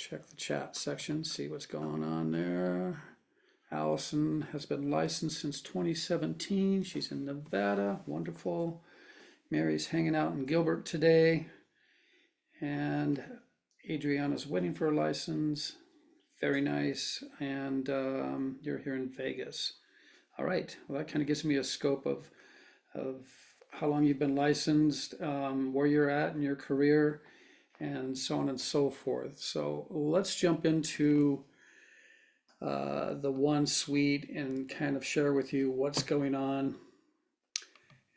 check the chat section, see what's going on there. Allison has been licensed since 2017. She's in Nevada. Wonderful. Mary's hanging out in Gilbert today. And Adriana's waiting for a license. Very nice. And you're here in Vegas. All right. Well, that kind of gives me a scope of how long you've been licensed, where you're at in your career, and so on and so forth. So let's jump into the one suite and kind of share with you what's going on.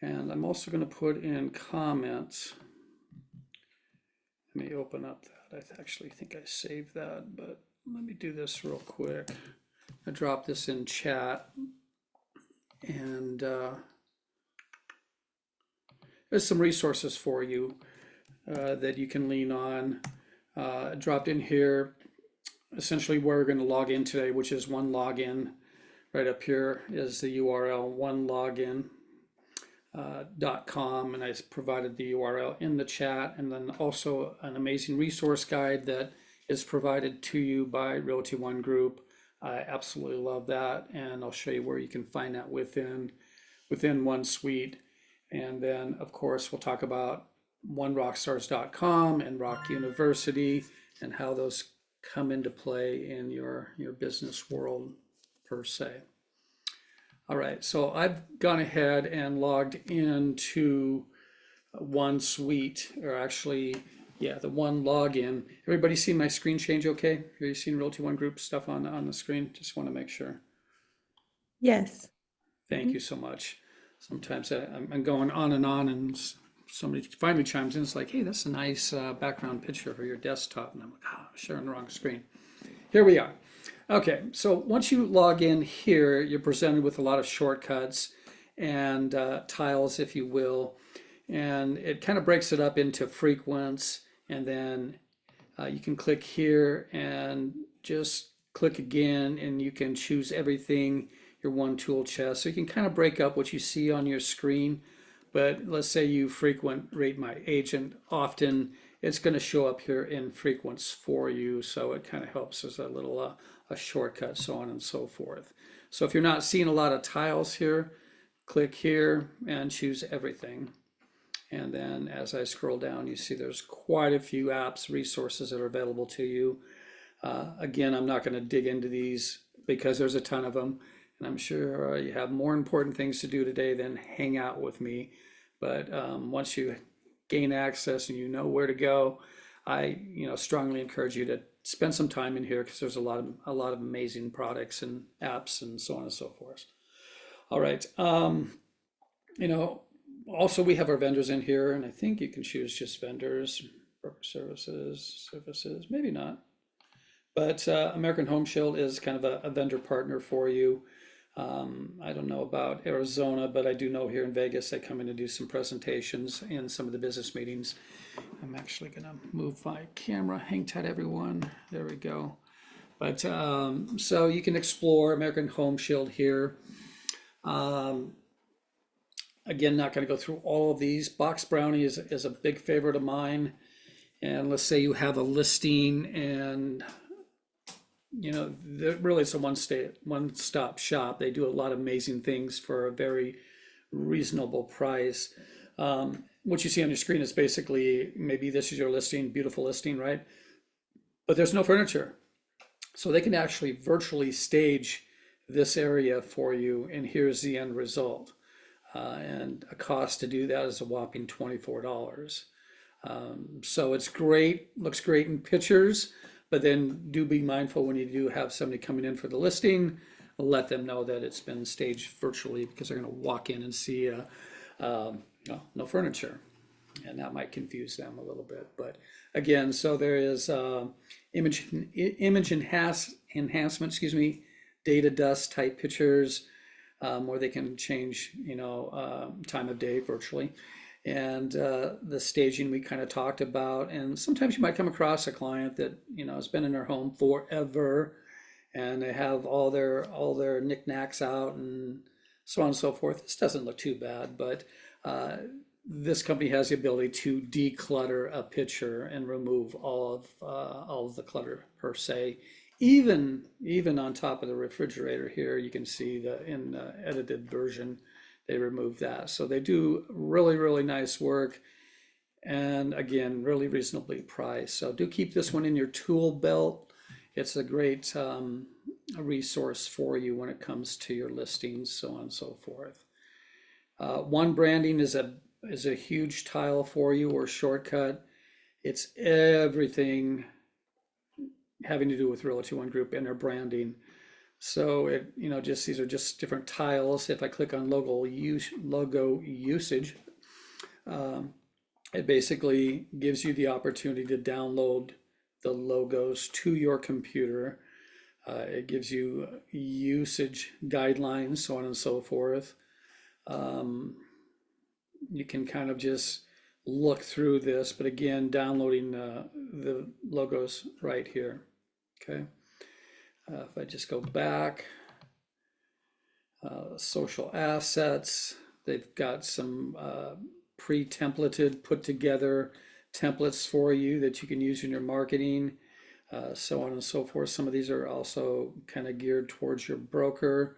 And I'm also going to put in comments. Let me open up that. I actually think I saved that, but let me do this real quick. I drop this in chat, and there's some resources for you that you can lean on. Dropped in here essentially where we're going to log in today, which is one login. Right up here is the URL, onelogin.com, and I provided the URL in the chat, and then also an amazing resource guide that is provided to you by Realty One Group. I absolutely love that, and I'll show you where you can find that within One Suite. And then, of course, we'll talk about onerockstars.com and Rock University and how those come into play in your business world per se. All right, so I've gone ahead and logged into One Suite, or actually, yeah, the one login. Everybody see my screen change okay? Have you seen Realty One Group stuff on the screen? Just want to make sure. Yes. Thank you so much. Sometimes I'm going on, and somebody finally chimes in. It's like, hey, that's a nice background picture for your desktop. And I'm like, I'm sharing the wrong screen. Here we are. Okay, so once you log in here, you're presented with a lot of shortcuts and tiles, if you will. And it kind of breaks it up into frequents. And then you can click here and just click again, and you can choose everything, your one tool chest. So you can kind of break up what you see on your screen. But let's say you frequent rate my agent often, it's going to show up here in frequents for you. So it kind of helps as a little a shortcut, so on and so forth. So if you're not seeing a lot of tiles here, click here and choose everything. And then as I scroll down, you see there's quite a few apps, resources that are available to you. Again, I'm not going to dig into these because there's a ton of them. And I'm sure you have more important things to do today than hang out with me. But once you gain access and you know where to go, I strongly encourage you to spend some time in here because there's a lot of amazing products and apps and so on and so forth. All right. Also we have our vendors in here, and I think you can choose just vendors, services, maybe not. But American Home Shield is kind of a vendor partner for you. I don't know about Arizona, but I do know here in Vegas they come in to do some presentations in some of the business meetings. I'm actually going to move my camera. Hang tight, everyone. There we go. But so you can explore American Home Shield here. Again, not going to go through all of these. Box Brownie is a big favorite of mine. And let's say you have a listing, and really it's a one-stop shop. They do a lot of amazing things for a very reasonable price. What you see on your screen is basically, maybe this is your listing, beautiful listing, right? But there's no furniture. So they can actually virtually stage this area for you, and here's the end result. And a cost to do that is a whopping $24. So it's great, looks great in pictures, but then do be mindful when you do have somebody coming in for the listing, let them know that it's been staged virtually, because they're going to walk in and see no furniture, and that might confuse them a little bit. But again, so there is image enhancement, data dust type pictures, where they can change time of day virtually. And the staging we kind of talked about. And sometimes you might come across a client that has been in their home forever, and they have all their knickknacks out and so on and so forth. This doesn't look too bad, but this company has the ability to declutter a picture and remove all of the clutter per se. Even on top of the refrigerator here, you can see the in the edited version, they remove that. So they do really nice work, and again, really reasonably priced. So do keep this one in your tool belt. It's a great a resource for you when it comes to your listings, so on and so forth. One branding is a huge tile for you, or shortcut. It's everything having to do with Realty One Group and their branding. So just these are just different tiles. If I click on logo usage, it basically gives you the opportunity to download the logos to your computer. It gives you usage guidelines, so on and so forth. You can kind of just look through this, but again, downloading the logos right here. Okay. If I just go back, social assets, they've got some pre-templated, put together templates for you that you can use in your marketing, so on and so forth. Some of these are also kind of geared towards your broker,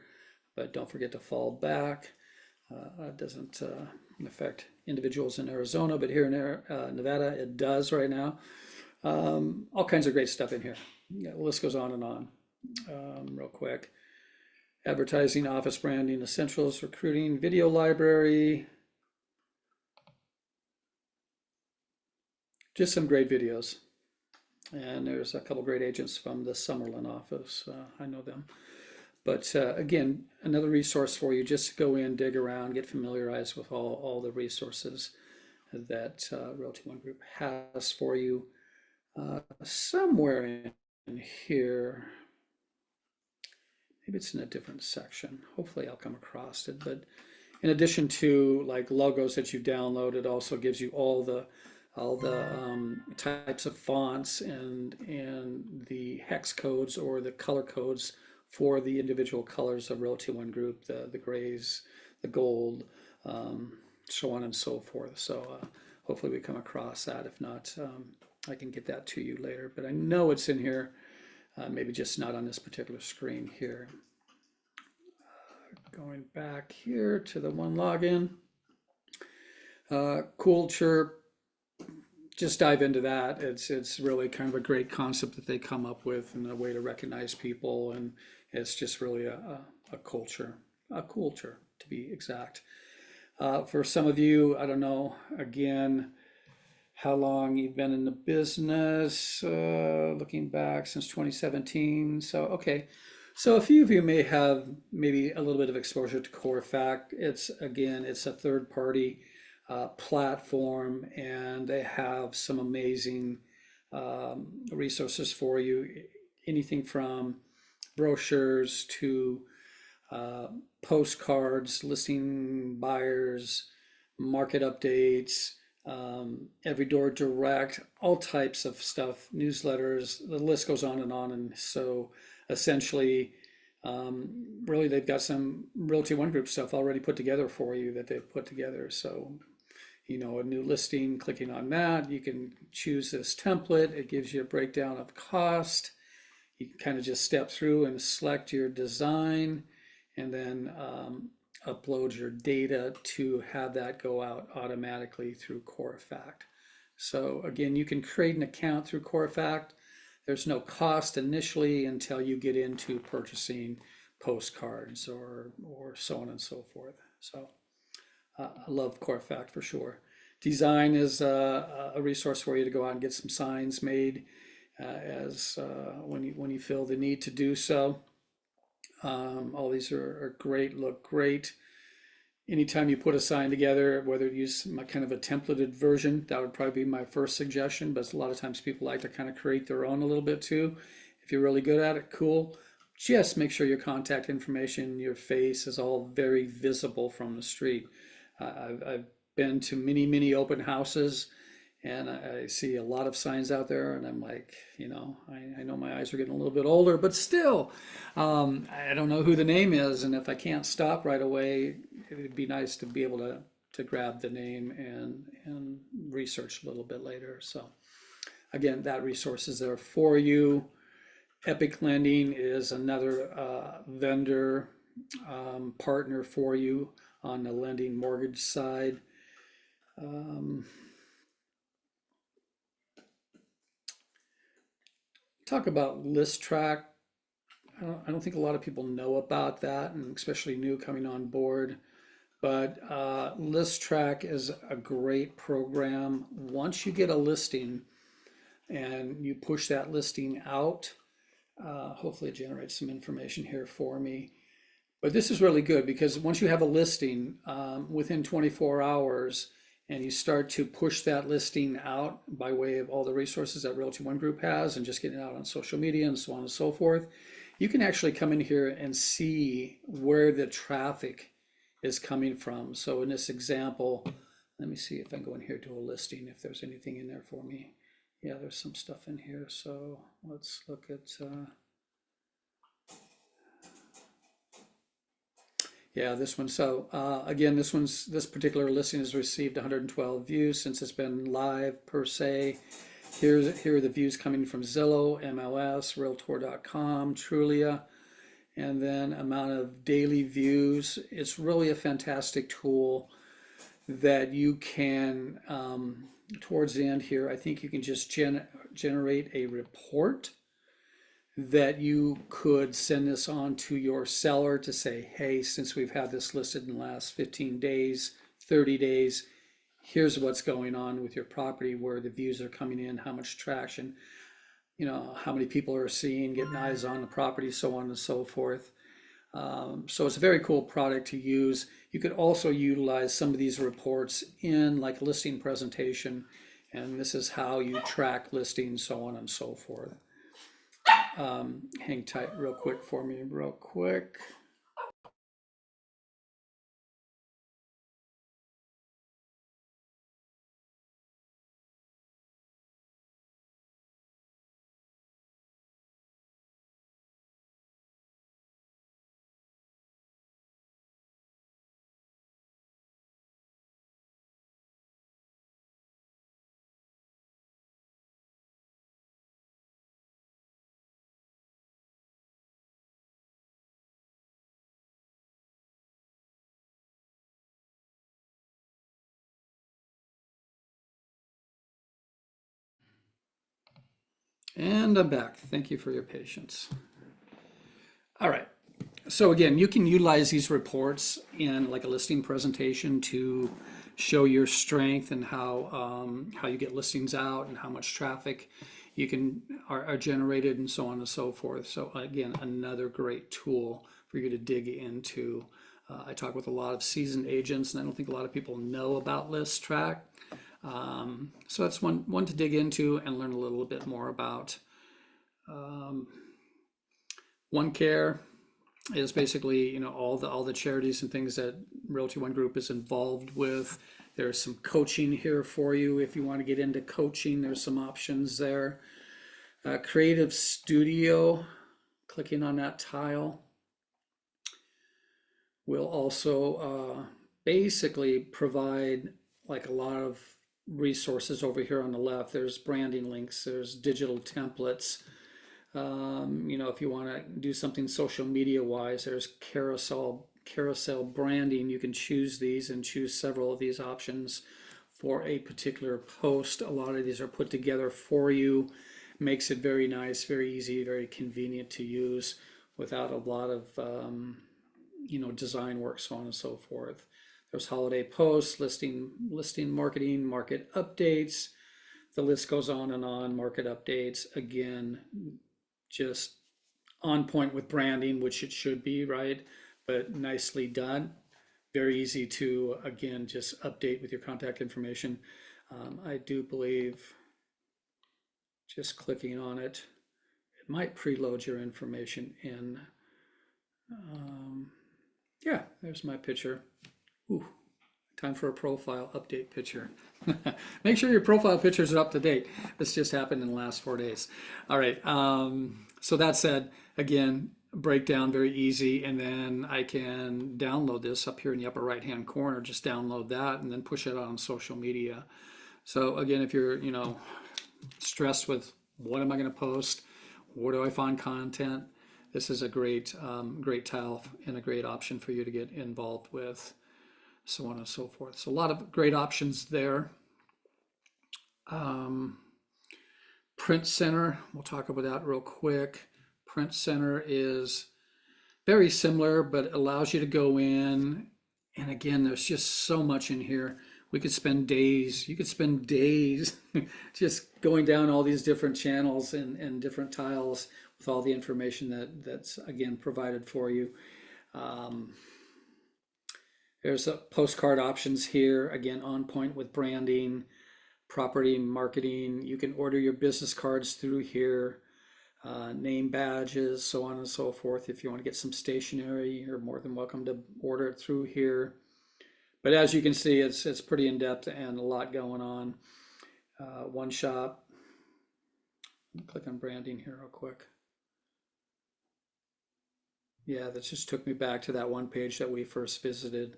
but don't forget to fall back. It doesn't affect individuals in Arizona, but here in Nevada, it does right now. All kinds of great stuff in here. Yeah, the list goes on and on. Real quick. Advertising, office branding, essentials, recruiting, video library. Just some great videos. And there's a couple great agents from the Summerlin office. I know them. But again, another resource for you, just to go in, dig around, get familiarized with all the resources that Realty One Group has for you. Somewhere in here, maybe it's in a different section. Hopefully I'll come across it. But in addition to like logos that you download, it also gives you all the types of fonts and the hex codes or the color codes for the individual colors of Realty One Group, the grays, the gold, so on and so forth. So hopefully we come across that. If not, I can get that to you later. But I know it's in here, maybe just not on this particular screen here. Going back here to the one login. Culture, just dive into that. It's really kind of a great concept that they come up with and a way to recognize people, and it's just really a culture to be exact. For some of you, I don't know, again, how long you've been in the business, looking back since 2017. So, okay. So a few of you may have maybe a little bit of exposure to CoreFact. It's a third party platform, and they have some amazing resources for you. Anything from brochures to postcards, listing buyers, market updates, every door direct, all types of stuff, newsletters, the list goes on. And so essentially, really they've got some Realty One Group stuff already put together for you that they've put together. So, a new listing, clicking on that, you can choose this template. It gives you a breakdown of cost. You can kind of just step through and select your design, and then upload your data to have that go out automatically through CoreFact. So again, you can create an account through CoreFact. There's no cost initially until you get into purchasing postcards or so on and so forth. So I love CoreFact for sure. Design is a resource for you to go out and get some signs made when you feel the need to do so. All these are great, look great. Anytime you put a sign together, whether you use kind of a templated version, that would probably be my first suggestion, but a lot of times people like to kind of create their own a little bit too. If you're really good at it, cool. Just make sure your contact information, your face is all very visible from the street. I've been to many open houses, and I see a lot of signs out there, and I'm like, I know my eyes are getting a little bit older, but still, I don't know who the name is, and if I can't stop right away, it'd be nice to be able to to grab the name and research a little bit later. So again, that resource is there for you. Epic Lending is another vendor partner for you on the lending mortgage side. Talk about ListTrack. I don't think a lot of people know about that, and especially new coming on board. But ListTrack is a great program. Once you get a listing and you push that listing out, hopefully it generates some information here for me. But this is really good because once you have a listing within 24 hours and you start to push that listing out by way of all the resources that Realty One Group has and just getting it out on social media and so on and so forth, you can actually come in here and see where the traffic is coming from. So in this example, let me see if I go in here to a listing, if there's anything in there for me. Yeah, there's some stuff in here. So let's look at, yeah, this one. So again, this particular listing has received 112 views since it's been live per se. Here are the views coming from Zillow, MLS, Realtor.com, Trulia, and then amount of daily views. It's really a fantastic tool that you can, towards the end here, I think you can just generate a report that you could send this on to your seller to say, hey, since we've had this listed in the last 15 days, 30 days, here's what's going on with your property, where the views are coming in, how much traction, how many people are seeing, getting eyes on the property, so on and so forth. So it's a very cool product to use. You could also utilize some of these reports in like a listing presentation, and this is how you track listings, so on and so forth. Hang tight real quick for me, real quick. And I'm back. Thank you for your patience. All right. So again, you can utilize these reports in like a listing presentation to show your strength and how you get listings out and how much traffic are generated and so on and so forth. So again, another great tool for you to dig into. I talk with a lot of seasoned agents, and I don't think a lot of people know about ListTrack. So that's one to dig into and learn a little bit more about. OneCare is basically all the charities and things that Realty One Group is involved with. There's some coaching here for you if you want to get into coaching. There's some options there. Creative Studio, clicking on that tile, will also basically provide like a lot of resources over here on the left. There's branding links, there's digital templates. If you want to do something social media wise, there's carousel branding. You can choose these and choose several of these options for a particular post. A lot of these are put together for you, makes it very nice, very easy, very convenient to use without a lot of design work, so on and so forth. There's holiday posts, listing marketing, market updates. The list goes on and on. Market updates, again, just on point with branding, which it should be, right? But nicely done. Very easy to, again, just update with your contact information. I do believe just clicking on it, it might preload your information in. Yeah, there's my picture. Ooh, time for a profile update picture. Make sure your profile pictures are up to date. This just happened in the last 4 days. All right, so that said, again, breakdown, very easy. And then I can download this up here in the upper right hand corner, just download that and then push it on social media. So again, if you're, stressed with what am I going to post, where do I find content, this is a great tile and a great option for you to get involved with, so on and so forth. So a lot of great options there. Print Center, we'll talk about that real quick. Print Center is very similar, but allows you to go in. And again, there's just so much in here. We could spend days, you could spend days just going down all these different channels and different tiles with all the information that's again provided for you. There's a postcard options here, again, on point with branding, property marketing. You can order your business cards through here, name badges, so on and so forth. If you want to get some stationery, you're more than welcome to order it through here. But as you can see, it's pretty in-depth and a lot going on. One shop. Click on branding here real quick. Yeah, that just took me back to that one page that we first visited.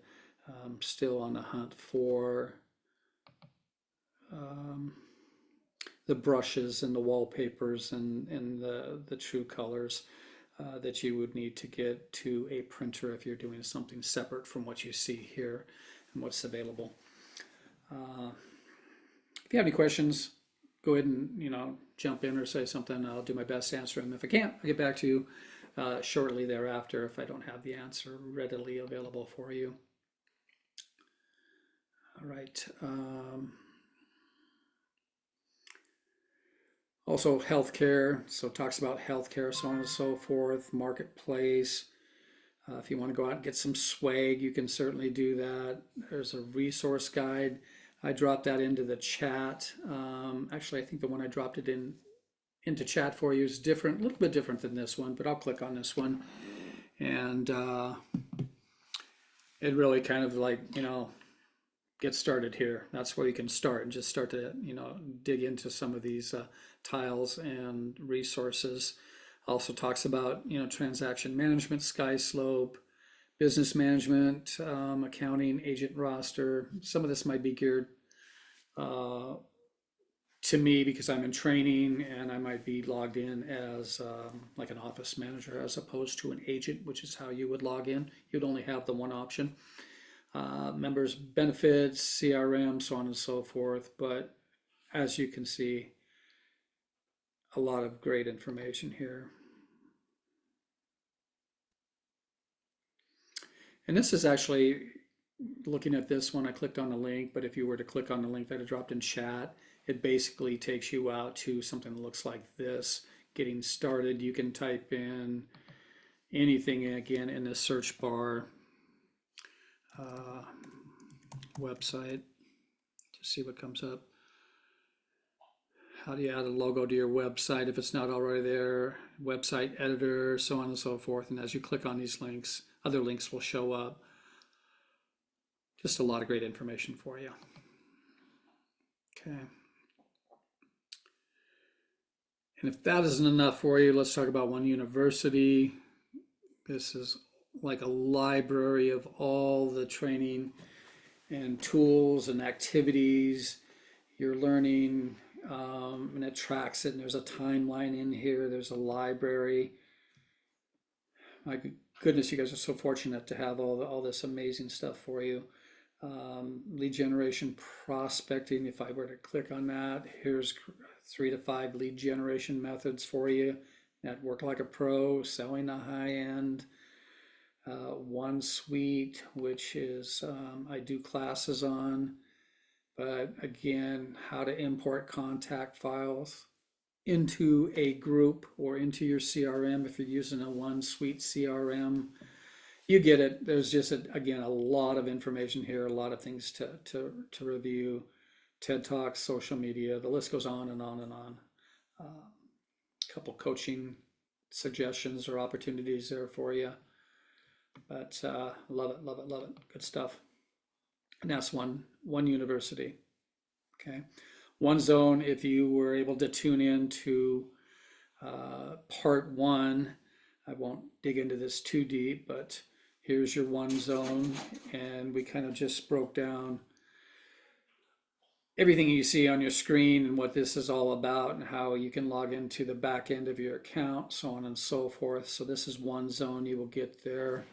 Still on the hunt for the brushes and the wallpapers and the true colors that you would need to get to a printer if you're doing something separate from what you see here and what's available. If you have any questions, go ahead and jump in or say something. I'll do my best to answer them. If I can't, I'll get back to you shortly thereafter if I don't have the answer readily available for you. All right. Also healthcare, so it talks about healthcare, so on and so forth, marketplace. If you want to go out and get some swag, you can certainly do that. There's a resource guide. I dropped that into the chat. Actually, I think the one I dropped it into chat for you is different, a little bit different than this one, but I'll click on this one. And it really kind of like, get started here. That's where you can start and just start to, dig into some of these tiles and resources. Also talks about, transaction management, sky slope, business management, accounting, agent roster. Some of this might be geared to me because I'm in training and I might be logged in as like an office manager as opposed to an agent, which is how you would log in. You'd only have the one option. Members benefits, CRM, so on and so forth. But as you can see, a lot of great information here. And this is actually, looking at this one, I clicked on the link, but if you were to click on the link that I dropped in chat, it basically takes you out to something that looks like this. Getting started, you can type in anything again in the search bar. Website to see what comes up. How do you add a logo to your website if it's not already there? Website editor, so on and so forth. And as you click on these links, other links will show up. Just a lot of great information for you. Okay. And if that isn't enough for you, let's talk about One University. This is like a library of all the training and tools and activities you're learning, and it tracks it, and there's a timeline in here. There's a library. My goodness, you guys are so fortunate to have all this amazing stuff for you. Lead generation, prospecting. If I were to click on that, here's 3 to 5 lead generation methods for you. Network like a pro, selling the high end. One suite, which is I do classes on, but again, how to import contact files into a group or into your CRM. If you're using a one suite CRM, you get it. There's just again a lot of information here, a lot of things to review. TED Talks, social media, the list goes on and on and on. A couple coaching suggestions or opportunities there for you. But love it, love it, love it. Good stuff. And that's one university. Okay. One zone, if you were able to tune in to part one, I won't dig into this too deep, but here's your one zone, and we kind of just broke down everything you see on your screen and what this is all about and how you can log into the back end of your account, so on and so forth. So this is one zone. You will get there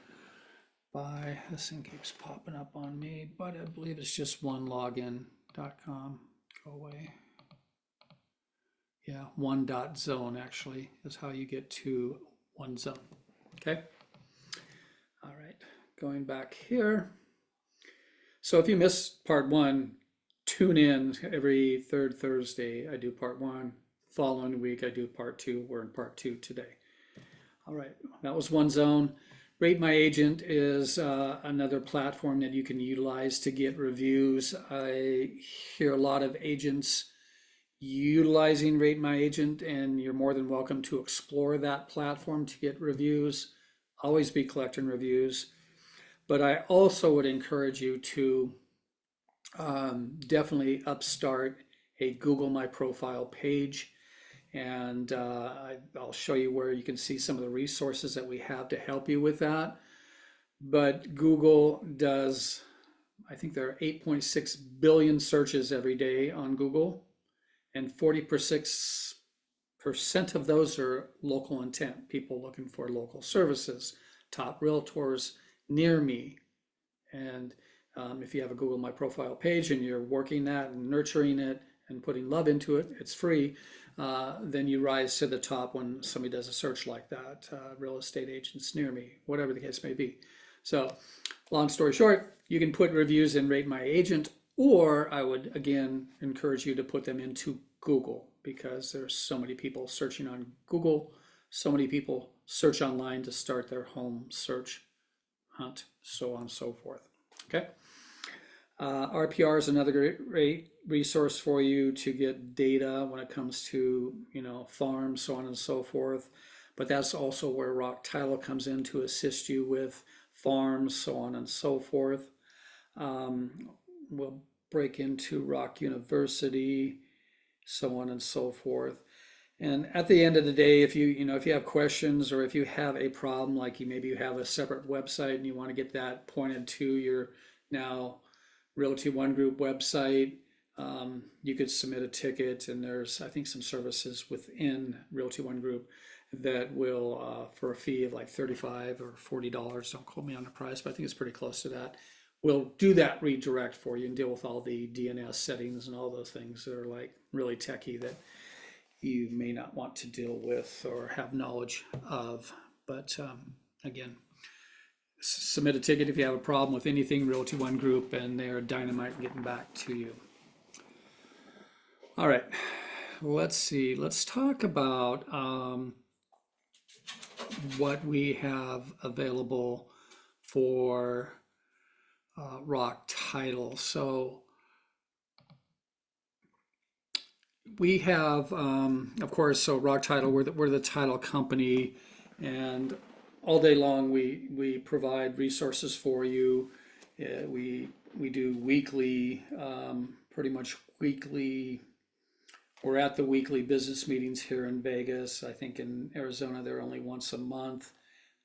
by, this thing keeps popping up on me, but I believe it's just onelogin.com. Go away. Yeah, one.zone actually is how you get to one zone. Okay. All right, going back here. So if you missed part one, tune in every third Thursday. I do part one. Following week, I do part two. We're in part two today. All right, that was one zone. Rate My Agent is another platform that you can utilize to get reviews. I hear a lot of agents utilizing Rate My Agent, and you're more than welcome to explore that platform to get reviews. Always be collecting reviews. But I also would encourage you to definitely upstart a Google My Profile page. And I'll show you where you can see some of the resources that we have to help you with that. But Google does, I think there are 8.6 billion searches every day on Google, and 46% of those are local intent, people looking for local services, top realtors near me. And if you have a Google My Profile page and you're working that and nurturing it and putting love into it, it's free, then you rise to the top when somebody does a search like that, real estate agents near me, whatever the case may be. So long story short, you can put reviews in Rate My Agent, or I would again encourage you to put them into Google, because there's so many people searching on Google, so many people search online to start their home search hunt, so on and so forth. Okay. RPR is another great resource for you to get data when it comes to, farms, so on and so forth. But that's also where Rock Title comes in to assist you with farms, so on and so forth. We'll break into Rock University, so on and so forth. And at the end of the day, if you have questions, or if you have a problem, like maybe you have a separate website and you want to get that pointed to your now Realty One Group website, you could submit a ticket, and there's, I think, some services within Realty One Group that will, for a fee of like $35 or $40, don't quote me on the price, but I think it's pretty close to that, we'll do that redirect for you and deal with all the DNS settings and all those things that are like really techy that you may not want to deal with or have knowledge of. But again, submit a ticket if you have a problem with anything Realty One Group, and they're dynamite getting back to you. All right, let's see. Let's talk about what we have available for Rock Title. So we have, of course, so Rock Title, we're the title company, and all day long we provide resources for you. We do weekly, pretty much weekly. We're at the weekly business meetings here in Vegas. I think in Arizona they're only once a month,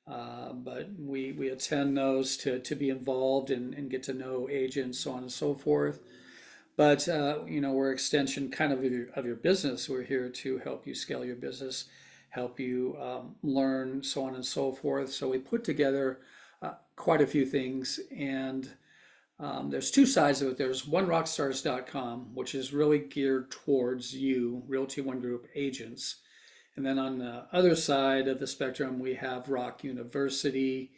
but we attend those to be involved and get to know agents, so on and so forth. But we're extension kind of your business. We're here to help you scale your business, help you learn, so on and so forth. So we put together quite a few things, and there's two sides of it. There's onerockstars.com, which is really geared towards you, Realty One Group agents. And then on the other side of the spectrum, we have Rock University,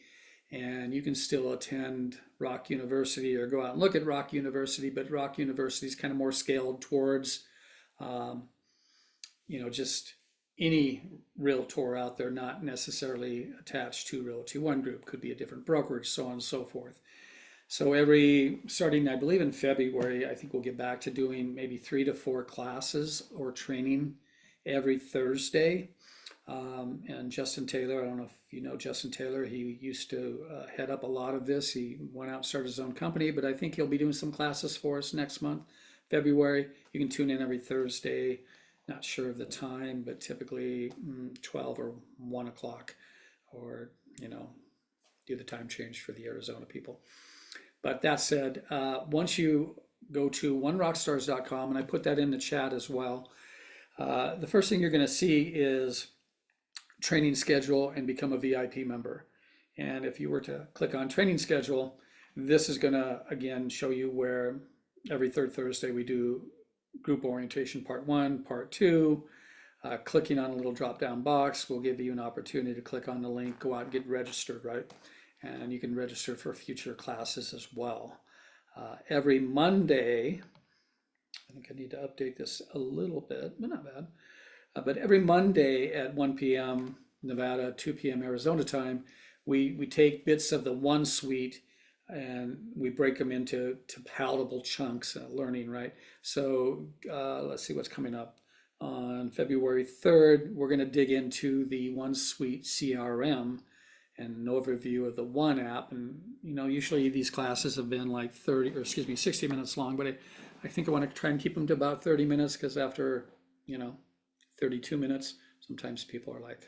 and you can still attend Rock University or go out and look at Rock University, but Rock University is kind of more scaled towards, just any realtor out there, not necessarily attached to Realty One Group, could be a different brokerage, so on and so forth. So starting, I believe in February, I think we'll get back to doing maybe 3 to 4 classes or training every Thursday. And Justin Taylor, I don't know if you know Justin Taylor, he used to head up a lot of this. He went out and started his own company, but I think he'll be doing some classes for us next month, February. You can tune in every Thursday, not sure of the time, but typically 12 or 1 o'clock or, do the time change for the Arizona people. But that said, once you go to onerockstars.com, and I put that in the chat as well, the first thing you're going to see is training schedule and become a VIP member. And if you were to click on training schedule, this is going to, again, show you where every third Thursday we do group orientation part 1, part 2. Clicking on a little drop down box will give you an opportunity to click on the link, go out and get registered, right? And you can register for future classes as well. Every Monday, I think I need to update this a little bit, but not bad. But every Monday at 1 p.m. Nevada, 2 p.m. Arizona time, we take bits of the one suite and we break them into palatable chunks of learning, right? So let's see what's coming up. On February 3rd, we're going to dig into the One Suite CRM and an overview of the One app. And, usually these classes have been like 60 minutes long, but I think I want to try and keep them to about 30 minutes because after, 32 minutes, sometimes people are like,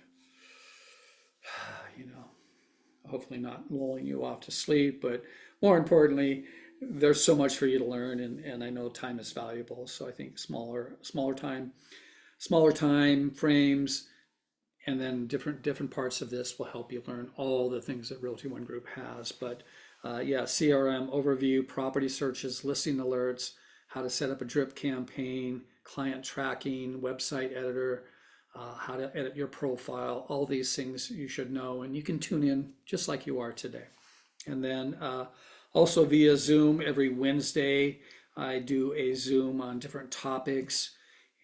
hopefully not lulling you off to sleep, but more importantly, there's so much for you to learn, and I know time is valuable. So I think smaller time frames, and then different parts of this will help you learn all the things that Realty One Group has. But yeah, CRM overview, property searches, listing alerts, how to set up a drip campaign, client tracking, website editor, how to edit your profile, all these things you should know, and you can tune in just like you are today. And then also via Zoom every Wednesday, I do a Zoom on different topics,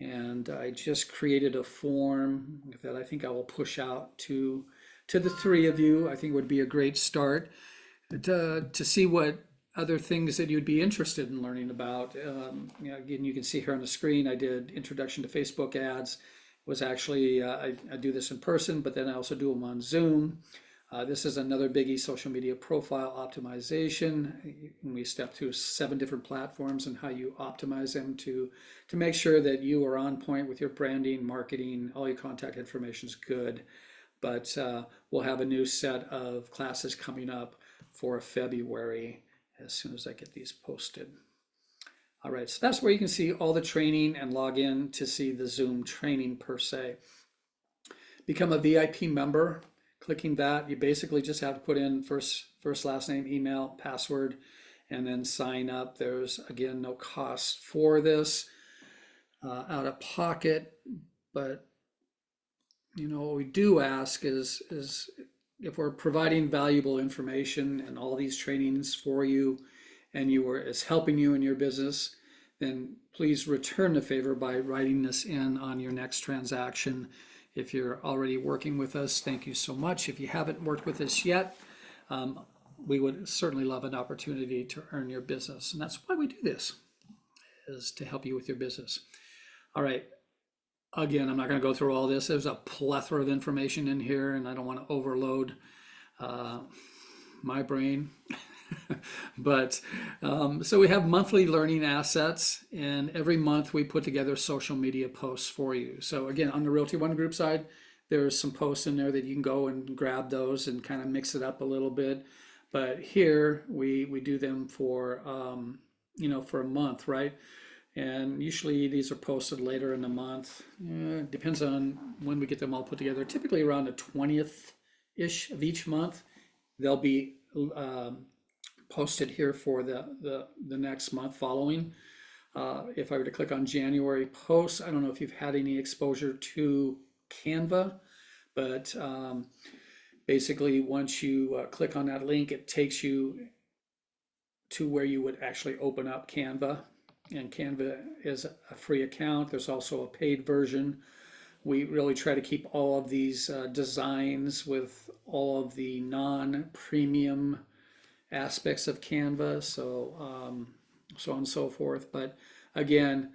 and I just created a form that I think I will push out to the three of you. I think would be a great start to see what other things that you'd be interested in learning about. Again, you can see here on the screen, I did Introduction to Facebook Ads. Was actually, I do this in person, but then I also do them on Zoom. This is another biggie, social media profile optimization. We step through 7 different platforms and how you optimize them to make sure that you are on point with your branding, marketing, all your contact information is good. But we'll have a new set of classes coming up for February as soon as I get these posted. All right, so that's where you can see all the training and log in to see the Zoom training per se. Become a VIP member. Clicking that, you basically just have to put in first, last name, email, password, and then sign up. There's, again, no cost for this out of pocket, but what we do ask is if we're providing valuable information and all these trainings for you, and is helping you in your business, then please return the favor by writing this in on your next transaction. If you're already working with us, thank you so much. If you haven't worked with us yet, we would certainly love an opportunity to earn your business. And that's why we do this, is to help you with your business. All right. Again, I'm not going to go through all this. There's a plethora of information in here, and I don't want to overload my brain. But so we have monthly learning assets, and every month we put together social media posts for you. So again, on the Realty One Group side, there's some posts in there that you can go and grab those and kind of mix it up a little bit. But here we do them for for a month, right? And usually these are posted later in the month. Depends on when we get them all put together. Typically around the 20th-ish of each month, they'll be posted here for the next month following. If I were to click on January posts, I don't know if you've had any exposure to Canva, but basically once you click on that link, it takes you to where you would actually open up Canva. And Canva is a free account. There's also a paid version. We really try to keep all of these designs with all of the non-premium aspects of Canva, so so on and so forth. But again,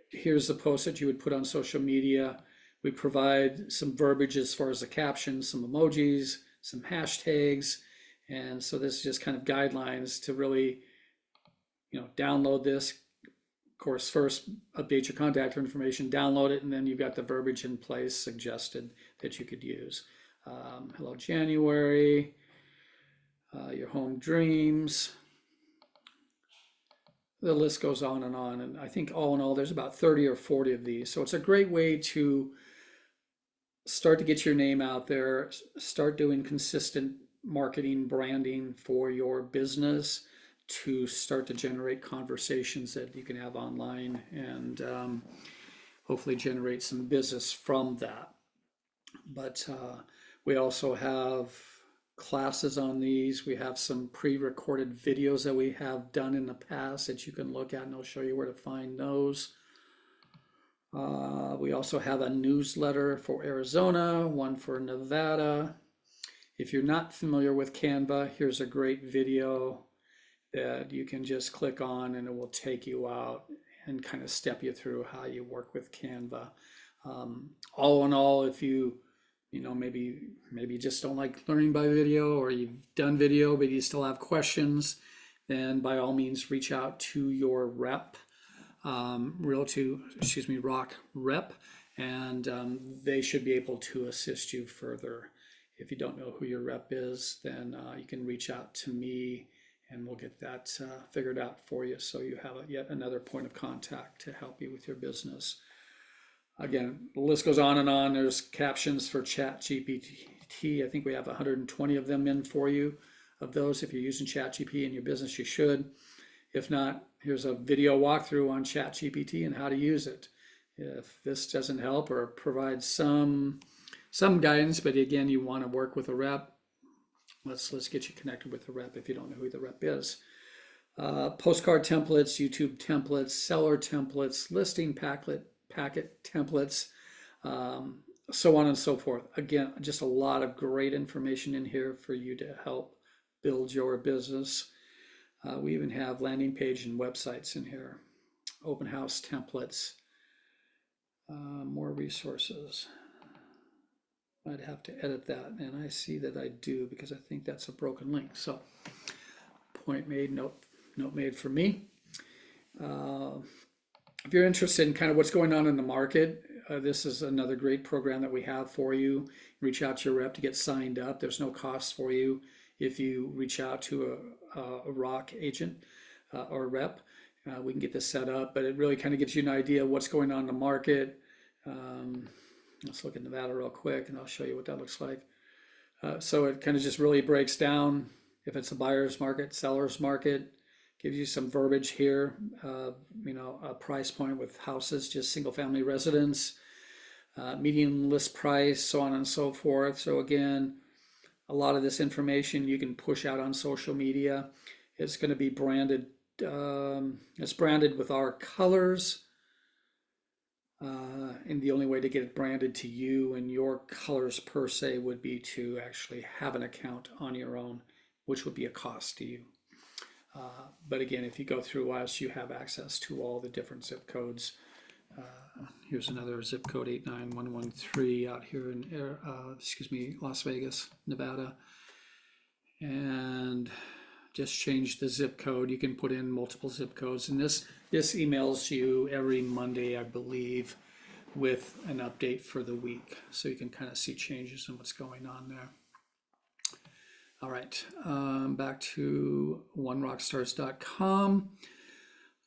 here's the post that you would put on social media. We provide some verbiage as far as the captions, some emojis, some hashtags, and so this is just kind of guidelines to really, download this. Of course, first update your contact information, download it, and then you've got the verbiage in place suggested that you could use. Hello January, your home dreams. The list goes on, and I think all in all, there's about 30 or 40 of these. So it's a great way to start to get your name out there, start doing consistent marketing, branding for your business to start to generate conversations that you can have online and hopefully generate some business from that. But we also have classes on these. We have some pre-recorded videos that we have done in the past that you can look at, and I'll show you where to find those. We also have a newsletter for Arizona, one for Nevada. If you're not familiar with Canva, here's a great video that you can just click on and it will take you out and kind of step you through how you work with Canva. All in all, if you maybe you just don't like learning by video, or you've done video but you still have questions, then by all means reach out to your rep, ROC rep, and they should be able to assist you further. If you don't know who your rep is, then you can reach out to me and we'll get that figured out for you, so you have yet another point of contact to help you with your business. Again, the list goes on and on. There's captions for ChatGPT. I think we have 120 of them in for you. Of those, if you're using ChatGPT in your business, you should. If not, here's a video walkthrough on ChatGPT and how to use it. If this doesn't help or provide some guidance, but again, you want to work with a rep, let's get you connected with the rep if you don't know who the rep is. Postcard templates, YouTube templates, seller templates, listing packet templates, so on and so forth. Again, just a lot of great information in here for you to help build your business. We even have landing page and websites in here, open house templates, more resources. I'd have to edit that, and I see that I do because I think that's a broken link. So point made, note made for me. If you're interested in kind of what's going on in the market, this is another great program that we have for you. Reach out to your rep to get signed up. There's no cost for you if you reach out to a ROC agent or rep. We can get this set up, but it really kind of gives you an idea of what's going on in the market. Let's look into that real quick and I'll show you what that looks like. So it kind of just really breaks down if it's a buyer's market, seller's market, gives you some verbiage here, a price point with houses, just single family residence, median list price, so on and so forth. So again, a lot of this information you can push out on social media. It's going to be branded, it's branded with our colors. And the only way to get it branded to you and your colors per se would be to actually have an account on your own, which would be a cost to you. But again, if you go through us, you have access to all the different zip codes. Here's another zip code, 89113 out here in, Las Vegas, Nevada. And just change the zip code. You can put in multiple zip codes. And this emails you every Monday, I believe, with an update for the week. So you can kind of see changes in what's going on there. All right, back to onerockstars.com.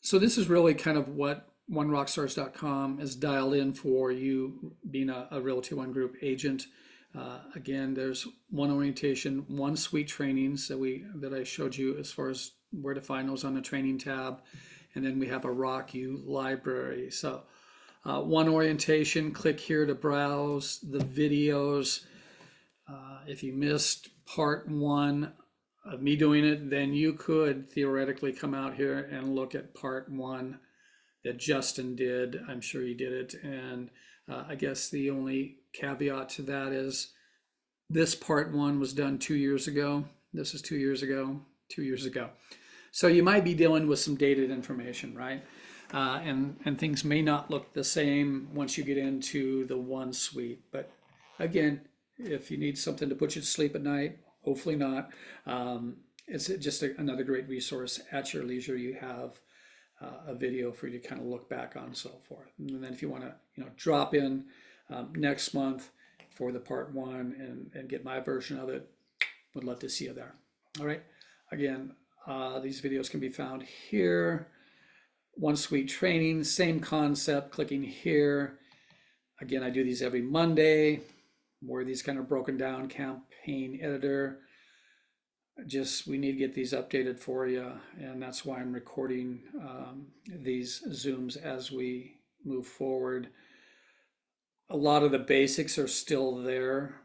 So this is really kind of what onerockstars.com is dialed in for you being a Realty One Group agent. Again, there's one orientation, one suite trainings that I showed you as far as where to find those on the training tab. And then we have a ROCU library. So one orientation, click here to browse the videos. If you missed part one of me doing it, then you could theoretically come out here and look at part one that Justin did. I'm sure he did it. And I guess the only caveat to that is this part one was done 2 years ago. This is 2 years ago, 2 years ago. So you might be dealing with some dated information, right? And things may not look the same once you get into the one suite. But again, if you need something to put you to sleep at night, hopefully not, it's just another great resource at your leisure. You have a video for you to kind of look back on and so forth. And then if you want to drop in next month for the part one and get my version of it, would love to see you there. All right. Again, these videos can be found here. One Suite Training, same concept, clicking here. Again, I do these every Monday, where these kind of broken down, campaign editor. Just, we need to get these updated for you, and that's why I'm recording these Zooms as we move forward. A lot of the basics are still there,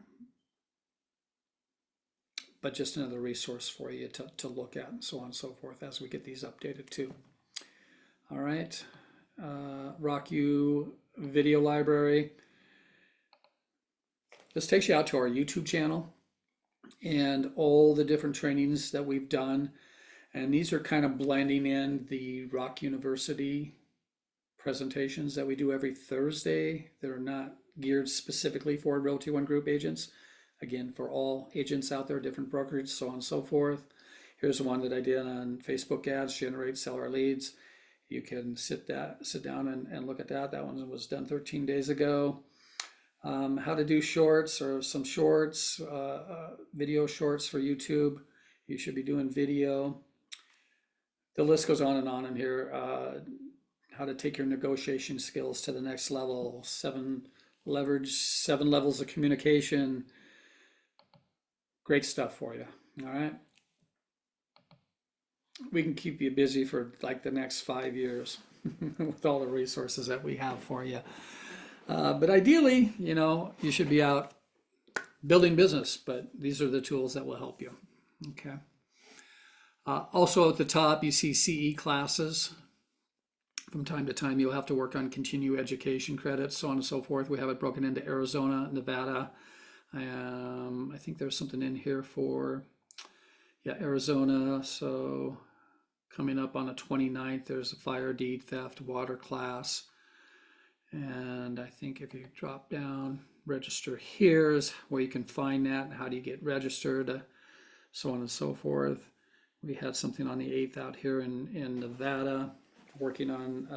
but just another resource for you to look at, and so on and so forth as we get these updated too. All right, ROCU video library. This takes you out to our YouTube channel and all the different trainings that we've done. And these are kind of blending in the ROC University presentations that we do every Thursday that are not geared specifically for Realty One Group agents. Again, for all agents out there, different brokerages, so on and so forth. Here's one that I did on Facebook ads, generate seller leads. You can sit down and look at that. That one was done 13 days ago. How to do shorts, or some shorts, video shorts for YouTube. You should be doing video. The list goes on in here. How to take your negotiation skills to the next level. 7 levels of communication. Great stuff for you. All right. We can keep you busy for like the next 5 years with all the resources that we have for you. But ideally, you should be out building business, but these are the tools that will help you. Okay. Also at the top, you see CE classes. From time to time, you'll have to work on continuing education credits, so on and so forth. We have it broken into Arizona, Nevada. I think there's something in here for, Arizona. So coming up on the 29th, there's a fire, deed, theft, water class. And I think if you drop down, register here is where you can find that, and how do you get registered, so on and so forth. We had something on the 8th out here in Nevada, working on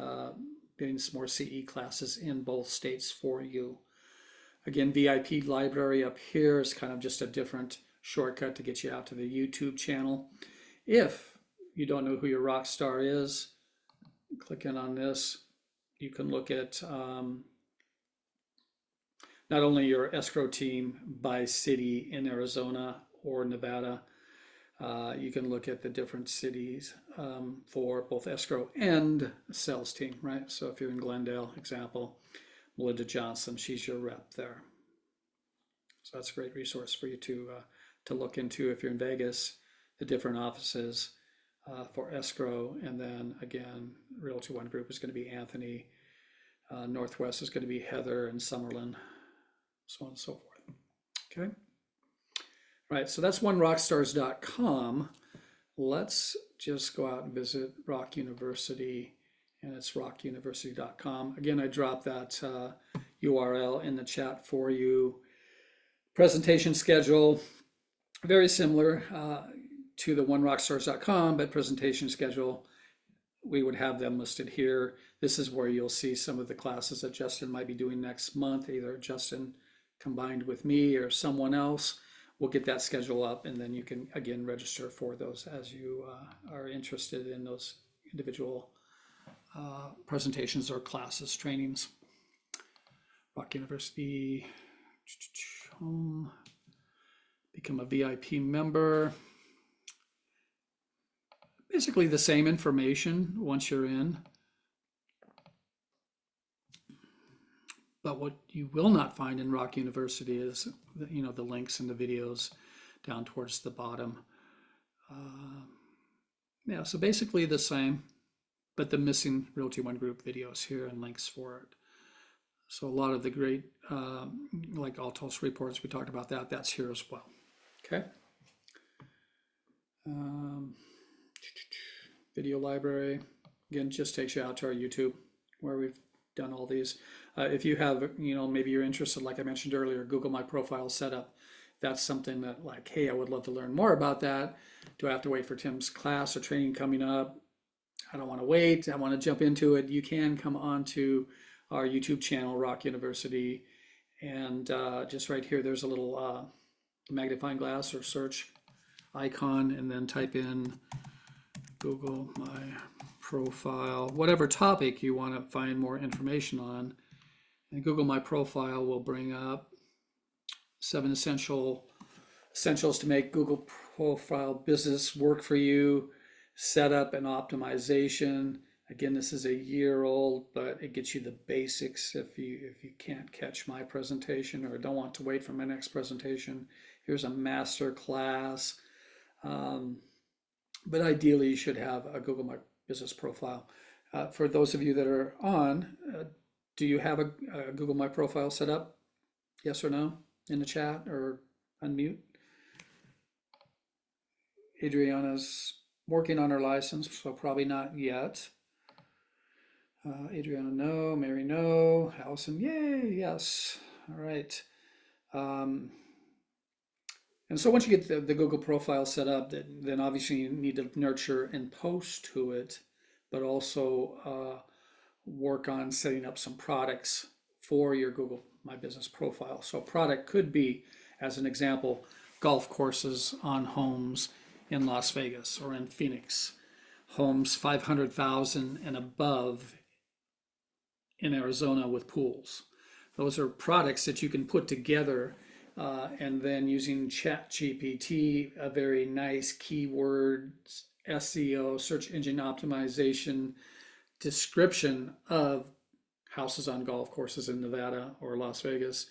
getting some more CE classes in both states for you. Again, VIP library up here is kind of just a different shortcut to get you out to the YouTube channel. If you don't know who your rock star is, click in on this. You can look at not only your escrow team by city in Arizona or Nevada, you can look at the different cities for both escrow and sales team, right? So if you're in Glendale, example, Melinda Johnson, she's your rep there. So that's a great resource for you to look into if you're in Vegas, the different offices for escrow. And then again, Realty One Group is going to be Anthony. Northwest is going to be Heather and Summerlin, so on and so forth. Okay. Right, so that's onerockstars.com. Let's just go out and visit ROC University, and it's rockuniversity.com. Again, I dropped that URL in the chat for you. Presentation schedule, very similar to the onerockstars.com, but presentation schedule, we would have them listed here. This is where you'll see some of the classes that Justin might be doing next month, either Justin combined with me or someone else. We'll get that schedule up, and then you can, again, register for those as you are interested in those individual presentations or classes, trainings. ROC University, home, become a VIP member. Basically the same information once you're in. But what you will not find in ROC University is, the links and the videos down towards the bottom. So basically the same, but the missing Realty One Group videos here and links for it. So a lot of the great, like Altos reports, we talked about that, that's here as well. Okay. Video library, again, just takes you out to our YouTube where we've done all these. If you have, maybe you're interested, like I mentioned earlier, Google My Profile setup. That's something that, like, hey, I would love to learn more about that. Do I have to wait for Tim's class or training coming up? I don't want to wait. I want to jump into it. You can come on to our YouTube channel, ROC University, And just right here, there's a little magnifying glass or search icon, and then type in Google My Profile, whatever topic you want to find more information on. And Google My Profile will bring up 7 essentials to make Google Profile business work for you, setup and optimization. Again, this is a year old, but it gets you the basics if you can't catch my presentation or don't want to wait for my next presentation. Here's a master class. But ideally, you should have a Google My Business Profile. For those of you that are on, do you have a Google My Profile set up? Yes or no in the chat, or unmute? Adriana's working on her license, so probably not yet. Adriana, no. Mary, no. Allison, yay, yes. All right. And so once you get the Google profile set up, then obviously you need to nurture and post to it, but also work on setting up some products for your Google My Business profile. So a product could be, as an example, golf courses on homes in Las Vegas or in Phoenix, homes 500,000 and above in Arizona with pools. Those are products that you can put together and then using ChatGPT, a very nice keywords, SEO, search engine optimization description of houses on golf courses in Nevada or Las Vegas.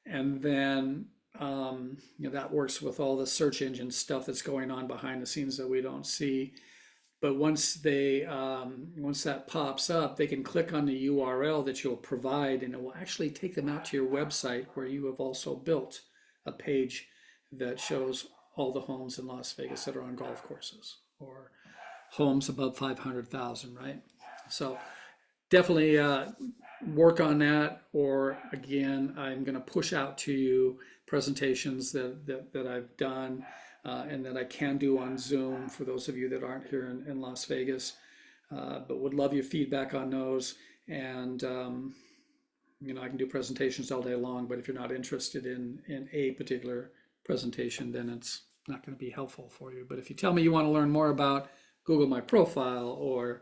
And then that works with all the search engine stuff that's going on behind the scenes that we don't see. But once that pops up, they can click on the URL that you'll provide, and it will actually take them out to your website where you have also built a page that shows all the homes in Las Vegas that are on golf courses or homes above 500,000, right? So definitely work on that. Or again, I'm going to push out to you presentations that I've done. And that I can do on Zoom for those of you that aren't here in Las Vegas, but would love your feedback on those. And I can do presentations all day long, but if you're not interested in a particular presentation, then it's not going to be helpful for you. But if you tell me you want to learn more about Google My Profile, or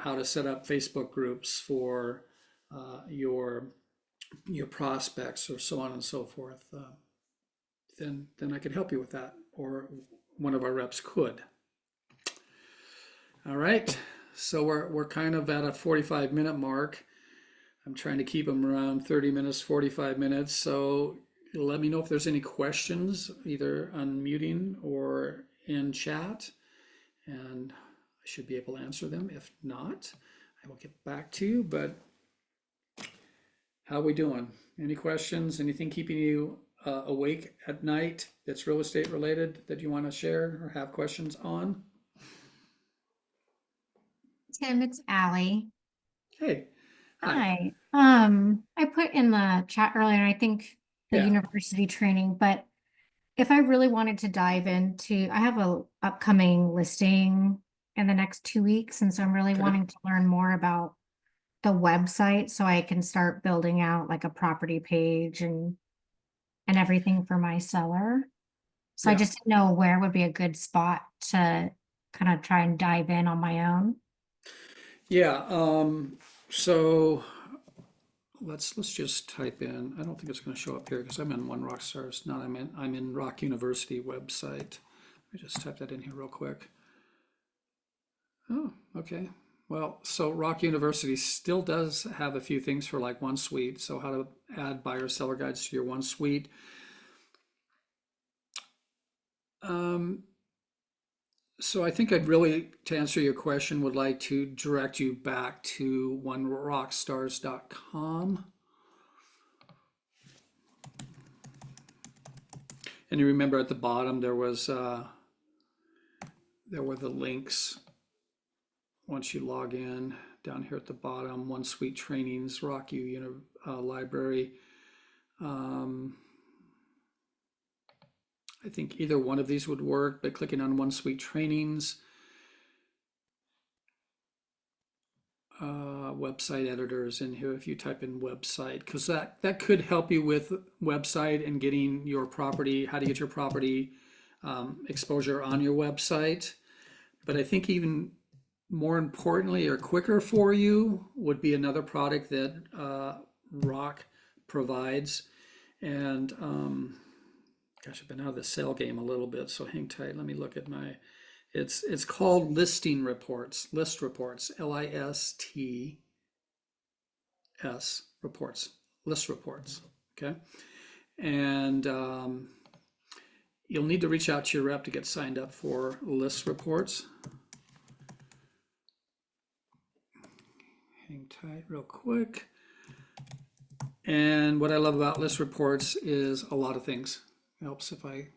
how to set up Facebook groups for your prospects, or so on and so forth, then I could help you with that, or one of our reps could. All right, so we're kind of at a 45-minute mark. I'm trying to keep them around 30 minutes, 45 minutes. So let me know if there's any questions, either unmuting or in chat, and I should be able to answer them. If not, I will get back to you. But how are we doing? Any questions? Anything keeping you awake at night that's real estate related that you want to share or have questions on? Tim, it's Allie. Hey, Hi. I put in the chat earlier, and I think the Yeah. university training, but if I really wanted to dive into, I have a upcoming listing in the next 2 weeks, and so I'm really Okay. wanting to learn more about the website so I can start building out like a property page and everything for my seller. So I Yeah. just didn't know where would be a good spot to kind of try and dive in on my own. Yeah. So let's just type in. I don't think it's going to show up here because I'm in One Rock Stars. Not I'm in Rock University website. Let me just type that in here real quick. Oh, okay. Well, so Rock University still does have a few things for like One Suite. So how to add buyer seller guides to your One Suite. So I think I'd really, to answer your question, would like to direct you back to onerockstars.com. And you remember at the bottom there were the links. Once you log in, down here at the bottom, One Suite Trainings, Rock U Library. I think either one of these would work, but clicking on One Suite Trainings, website editors in here if you type in website, because that could help you with website and getting your property, how to get your property exposure on your website. But I think even more importantly or quicker for you would be another product that ROC provides. And gosh, I've been out of the sale game a little bit, so hang tight. Let me look at my, it's called listing reports, list reports, LISTS reports, list reports, okay? And you'll need to reach out to your rep to get signed up for list reports. Hang tight real quick. And what I love about list reports is a lot of things. It helps if I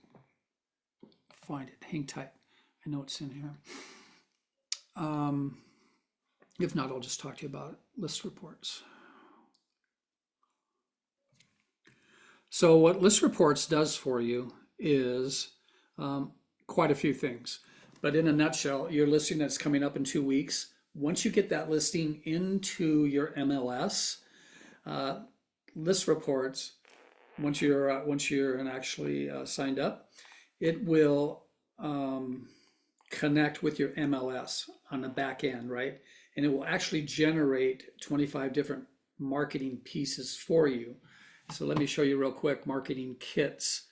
find it. Hang tight. I know it's in here. If not, I'll just talk to you about list reports. So what list reports does for you is quite a few things. But in a nutshell, your listing that's coming up in 2 weeks, once you get that listing into your MLS, list reports, once you're actually signed up, it will connect with your MLS on the back end, right? And it will actually generate 25 different marketing pieces for you. So let me show you real quick, marketing kits.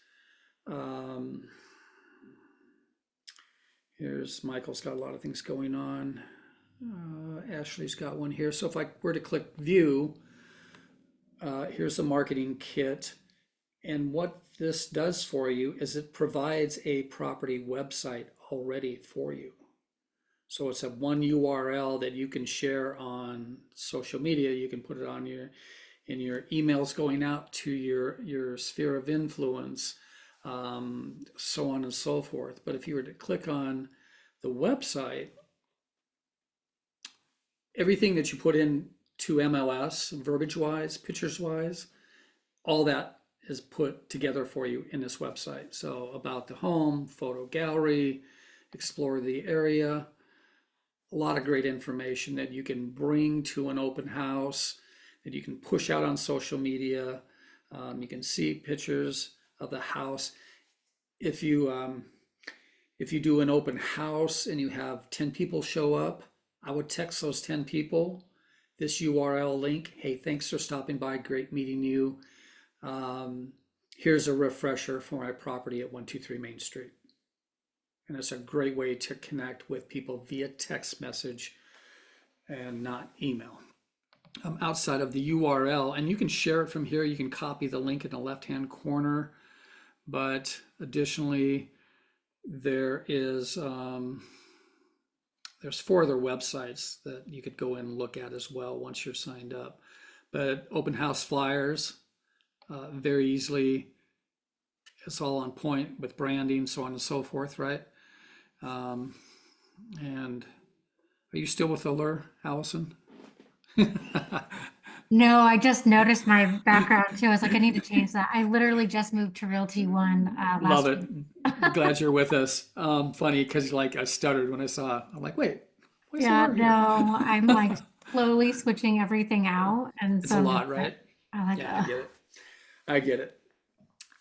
Here's Michael's got a lot of things going on. Ashley's got one here. So if I were to click view, here's the marketing kit. And what this does for you is it provides a property website already for you. So it's a one URL that you can share on social media. You can put it on in your emails going out to your sphere of influence, so on and so forth. But if you were to click on the website, everything that you put in to MLS, verbiage-wise, pictures-wise, all that is put together for you in this website. So about the home, photo gallery, explore the area, a lot of great information that you can bring to an open house, that you can push out on social media. You can see pictures of the house. If you do an open house and you have 10 people show up, I would text those 10 people this URL link. Hey, thanks for stopping by. Great meeting you. Here's a refresher for my property at 123 Main Street. And it's a great way to connect with people via text message and not email. Outside of the URL, and you can share it from here. You can copy the link in the left-hand corner. But additionally, there's 4 other websites that you could go in and look at as well once you're signed up. But open house flyers, very easily, it's all on point with branding, so on and so forth, right? And are you still with Allure, Allison? No, I just noticed my background too. I was like, I need to change that. I literally just moved to Realty One last Love it. week. Glad you're with us. Funny because like I stuttered when I saw it. I'm like, wait, what's Yeah, Allure here? no, I'm like slowly switching everything out, and It's so a I'm lot, like, right? I'm like, Yeah, I get it. I get it.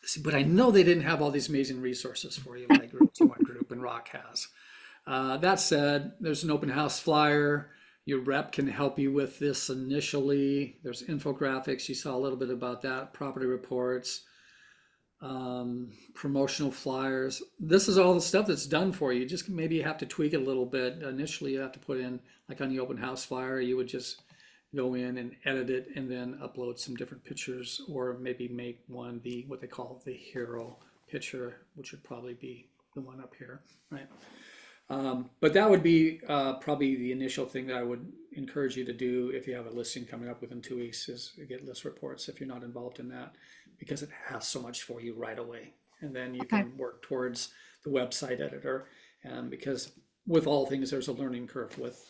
See, but I know they didn't have all these amazing resources for you like Realty One Group and ROC has. That said, there's an open house flyer. Your rep can help you with this initially. There's infographics. You saw a little bit about that. Property reports, promotional flyers. This is all the stuff that's done for you. Just maybe you have to tweak it a little bit. Initially, you have to put in, like on the open house flyer, you would just go in and edit it and then upload some different pictures, or maybe make one what they call the hero picture, which would probably be the one up here, right? But that would be probably the initial thing that I would encourage you to do if you have a listing coming up within 2 weeks, is get list reports if you're not involved in that, because it has so much for you right away. And then you Okay. can work towards the website editor, because with all things, there's a learning curve with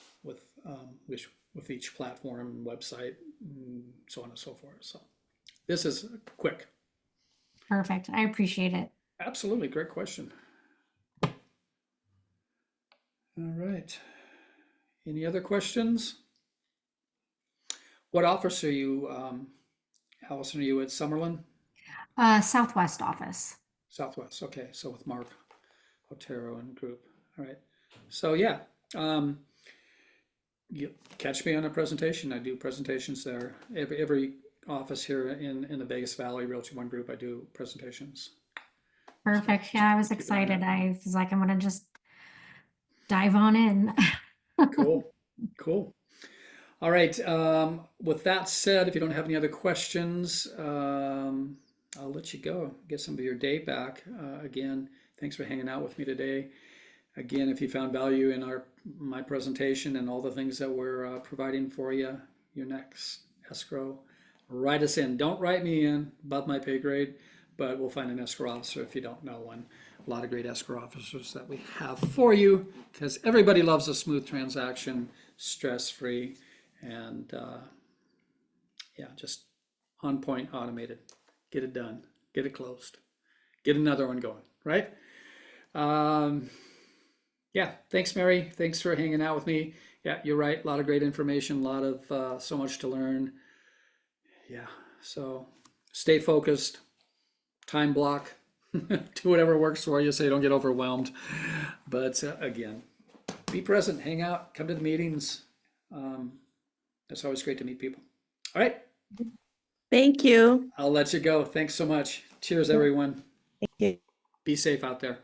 each platform and website, and so on and so forth. So this is quick. perfect. I appreciate it. Absolutely, great question. All right. Any other questions? What office are you, Allison, are you at Summerlin? Southwest office. Southwest, okay, so with Mark Otero and group, all right. So yeah, um, you catch me on a presentation. I do presentations there. Every office here in the Vegas Valley Realty One group, I do presentations. Perfect. Yeah, I was keep an eye excited. out. I was like, I'm gonna just dive on in. Cool, cool. All right. With that said, if you don't have any other questions, I'll let you go. Get some of your day back. Again, thanks for hanging out with me today. Again, if you found value in my presentation and all the things that we're providing for you, your next escrow, write us in. Don't write me in about my pay grade, but we'll find an escrow officer if you don't know one. A lot of great escrow officers that we have for you because everybody loves a smooth transaction, stress-free, and yeah, just on point, automated. Get it done, get it closed, get another one going, right? Yeah, thanks, Mary. Thanks for hanging out with me. Yeah, you're right. A lot of great information, a lot of so much to learn. Yeah, so stay focused, time block, do whatever works for you so you don't get overwhelmed. But again, be present, hang out, come to the meetings. It's always great to meet people. All right, Thank you. I'll let you go. Thanks so much. Cheers, everyone. Thank you. Be safe out there.